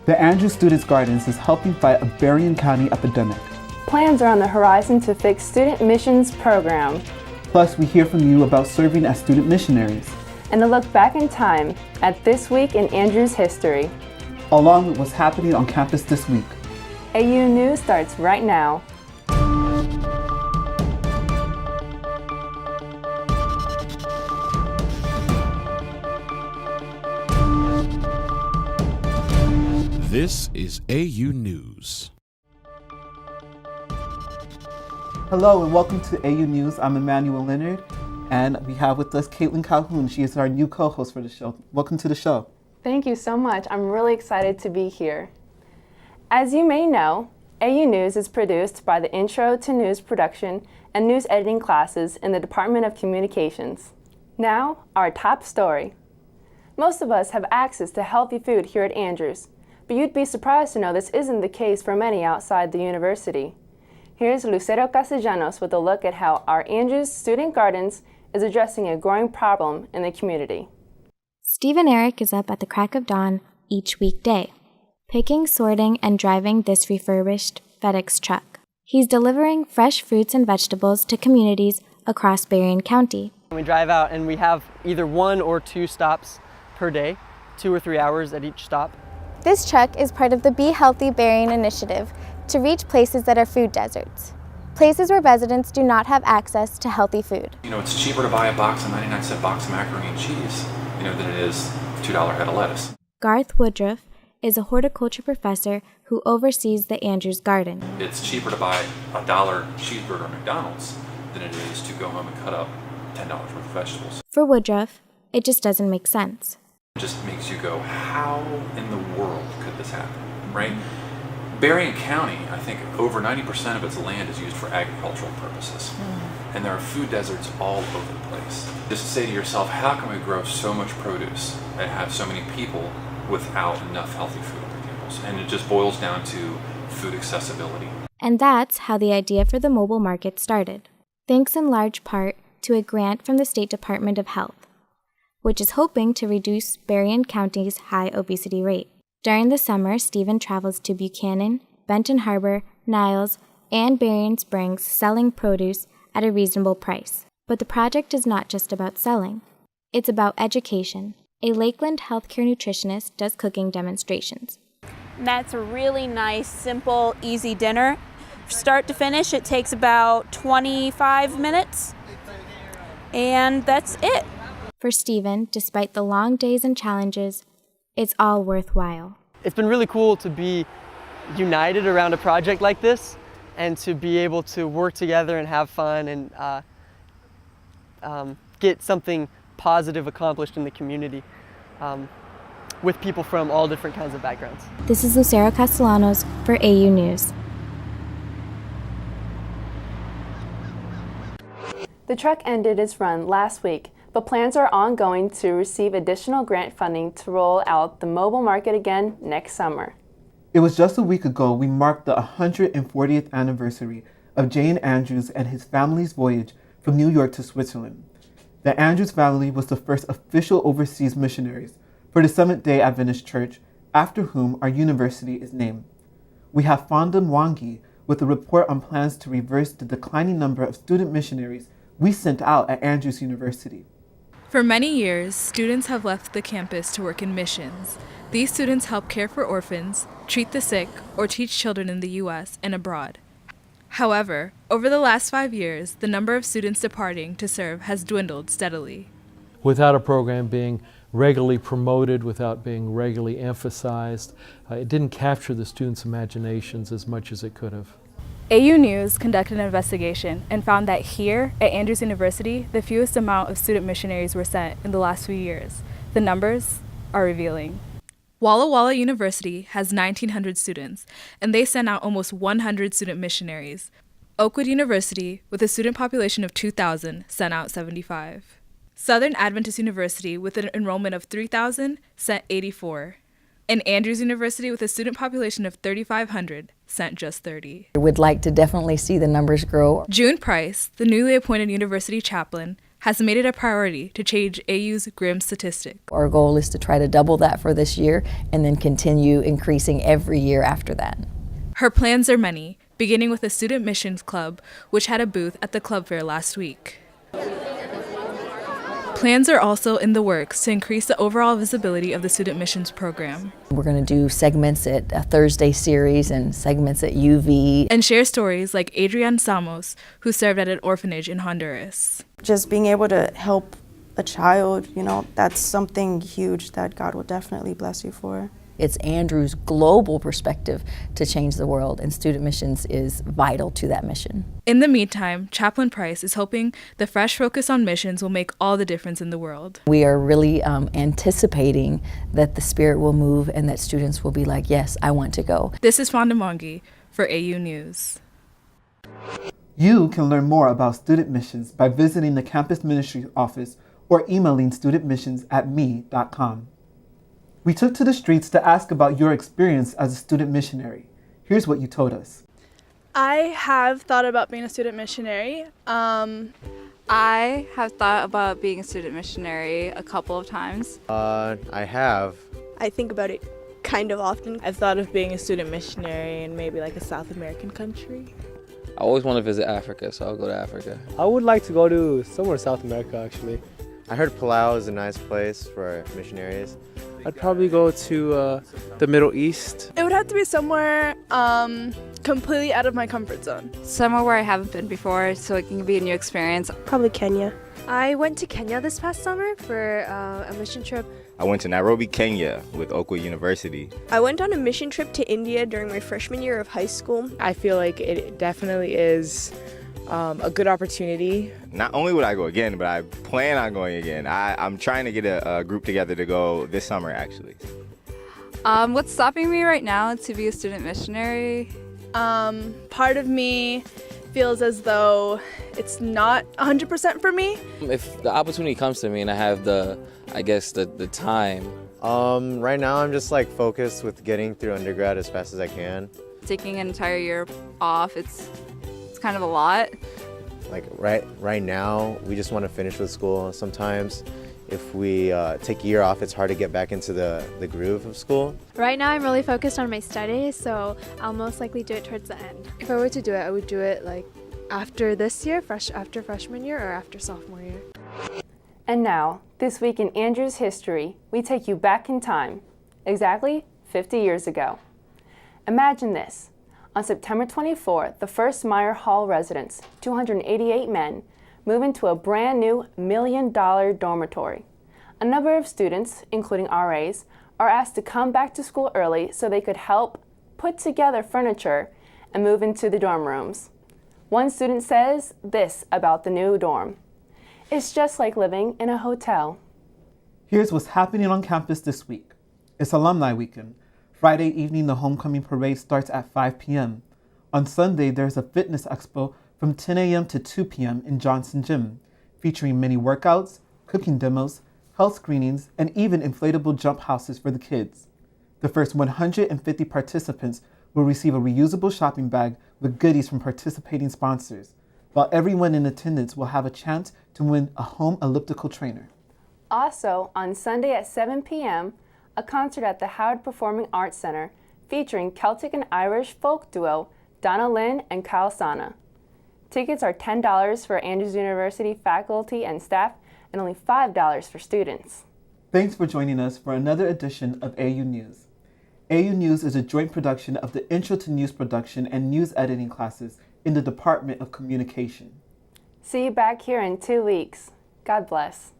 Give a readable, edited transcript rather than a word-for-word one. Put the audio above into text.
The Andrews Students' Gardens is helping fight a Berrien County epidemic. Plans are on the horizon to fix student missions program. Plus, we hear from you about serving as student missionaries. And a look back in time at This Week in Andrews History. Along with what's happening on campus this week. AU News starts right now. This is AU News. Hello and welcome to AU News. I'm Emmanuel Leonard, and we have with us Caitlin Calhoun. She is our new co-host for the show. Welcome to the show. Thank you so much. I'm really excited to be here. As you may know, AU News is produced by the Intro to News Production and News Editing classes in the Department of Communications. Now, our top story. Most of us have access to healthy food here at Andrews, but you'd be surprised to know this isn't the case for many outside the university. Here's Lucero Castellanos with a look at how our Andrews Student Gardens is addressing a growing problem in the community. Steve and Eric is up at the crack of dawn each weekday, picking, sorting, and driving this refurbished FedEx truck. He's delivering fresh fruits and vegetables to communities across Berrien County. We drive out and we have either 1 or 2 stops per day, 2 or 3 hours at each stop. This truck is part of the Be Healthy Berrien initiative to reach places that are food deserts, places where residents do not have access to healthy food. You know, it's cheaper to buy a 99-cent box of macaroni and cheese, than it is $2 head of lettuce. Garth Woodruff is a horticulture professor who oversees the Andrews Garden. It's cheaper to buy a $1 cheeseburger at McDonald's than it is to go home and cut up $10 worth of vegetables. For Woodruff, it just doesn't make sense. It just makes you go, how in the world could this happen, right? Berrien County, I think over 90% of its land is used for agricultural purposes. And there are food deserts all over the place. Just say to yourself, how can we grow so much produce and have so many people without enough healthy food on their tables? And it just boils down to food accessibility. And that's how the idea for the mobile market started, thanks in large part to a grant from the State Department of Health, which is hoping to reduce Berrien County's high obesity rate. During the summer, Stephen travels to Buchanan, Benton Harbor, Niles, and Berrien Springs selling produce at a reasonable price. But the project is not just about selling. It's about education. A Lakeland healthcare nutritionist does cooking demonstrations. That's a really nice, simple, easy dinner. Start to finish, it takes about 25 minutes, and that's it. For Stephen, despite the long days and challenges, it's all worthwhile. It's been really cool to be united around a project like this and to be able to work together and have fun and get something positive accomplished in the community with people from all different kinds of backgrounds. This is Lucero Castellanos for AU News. The truck ended its run last week, but plans are ongoing to receive additional grant funding to roll out the mobile market again next summer. It was just a week ago we marked the 140th anniversary of Jane Andrews and his family's voyage from New York to Switzerland. The Andrews family was the first official overseas missionaries for the Seventh-day Adventist Church, after whom our university is named. We have Fonda Mwangi with a report on plans to reverse the declining number of student missionaries we sent out at Andrews University. For many years, students have left the campus to work in missions. These students help care for orphans, treat the sick, or teach children in the U.S. and abroad. However, over the last 5 years, the number of students departing to serve has dwindled steadily. Without a program being regularly promoted, without being regularly emphasized, it didn't capture the students' imaginations as much as it could have. AU News conducted an investigation and found that here at Andrews University, the fewest amount of student missionaries were sent in the last few years. The numbers are revealing. Walla Walla University has 1,900 students, and they sent out almost 100 student missionaries. Oakwood University, with a student population of 2,000, sent out 75. Southern Adventist University, with an enrollment of 3,000, sent 84. And Andrews University, with a student population of 3,500, sent just 30. I would like to definitely see the numbers grow. June Price, the newly appointed university chaplain, has made it a priority to change AU's grim statistic. Our goal is to try to double that for this year and then continue increasing every year after that. Her plans are many, beginning with a student missions club, which had a booth at the club fair last week. Plans are also in the works to increase the overall visibility of the student missions program. We're going to do segments at a Thursday series and segments at UV. And share stories like Adrian Samos, who served at an orphanage in Honduras. Just being able to help a child, that's something huge that God will definitely bless you for. It's Andrew's global perspective to change the world, and student missions is vital to that mission. In the meantime, Chaplain Price is hoping the fresh focus on missions will make all the difference in the world. We are really anticipating that the Spirit will move and that students will be like, yes, I want to go. This is Fonda Mongi for AU News. You can learn more about student missions by visiting the campus ministry office or emailing studentmissions@me.com. We took to the streets to ask about your experience as a student missionary. Here's what you told us. I have thought about being a student missionary. I have thought about being a student missionary a couple of times. I have. I think about it kind of often. I've thought of being a student missionary in maybe like a South American country. I always want to visit Africa, so I'll go to Africa. I would like to go to somewhere in South America, actually. I heard Palau is a nice place for missionaries. I'd probably go to the Middle East. It would have to be somewhere completely out of my comfort zone. Somewhere where I haven't been before, so it can be a new experience. Probably Kenya. I went to Kenya this past summer for a mission trip. I went to Nairobi, Kenya with Oakwood University. I went on a mission trip to India during my freshman year of high school. I feel like it definitely is a good opportunity. Not only would I go again, but I plan on going again. I'm trying to get a group together to go this summer, actually. What's stopping me right now to be a student missionary? Part of me feels as though it's not 100% for me. If the opportunity comes to me and I have the time. Right now I'm just focused with getting through undergrad as fast as I can. Taking an entire year off, it's kind of a lot. Right now, we just want to finish with school. Sometimes if we take a year off, it's hard to get back into the groove of school. Right now I'm really focused on my studies, so I'll most likely do it towards the end. If I were to do it, I would do it after this year, after freshman year, or after sophomore year. And now, this week in Andrew's history, we take you back in time, exactly 50 years ago. Imagine this. On September 24th, the first Meyer Hall residents, 288 men, move into a brand new $1 million dormitory. A number of students, including RAs, are asked to come back to school early so they could help put together furniture and move into the dorm rooms. One student says this about the new dorm. It's just like living in a hotel. Here's what's happening on campus this week. It's Alumni Weekend. Friday evening, the homecoming parade starts at 5 p.m. On Sunday, there's a fitness expo from 10 a.m. to 2 p.m. in Johnson Gym, featuring mini workouts, cooking demos, health screenings, and even inflatable jump houses for the kids. The first 150 participants will receive a reusable shopping bag with goodies from participating sponsors, while everyone in attendance will have a chance to win a home elliptical trainer. Also, on Sunday at 7 p.m., a concert at the Howard Performing Arts Center featuring Celtic and Irish folk duo Donna Lynn and Kyle Sana. Tickets are $10 for Andrews University faculty and staff and only $5 for students. Thanks for joining us for another edition of AU News. AU News is a joint production of the Intro to News Production and News Editing classes in the Department of Communication. See you back here in 2 weeks. God bless.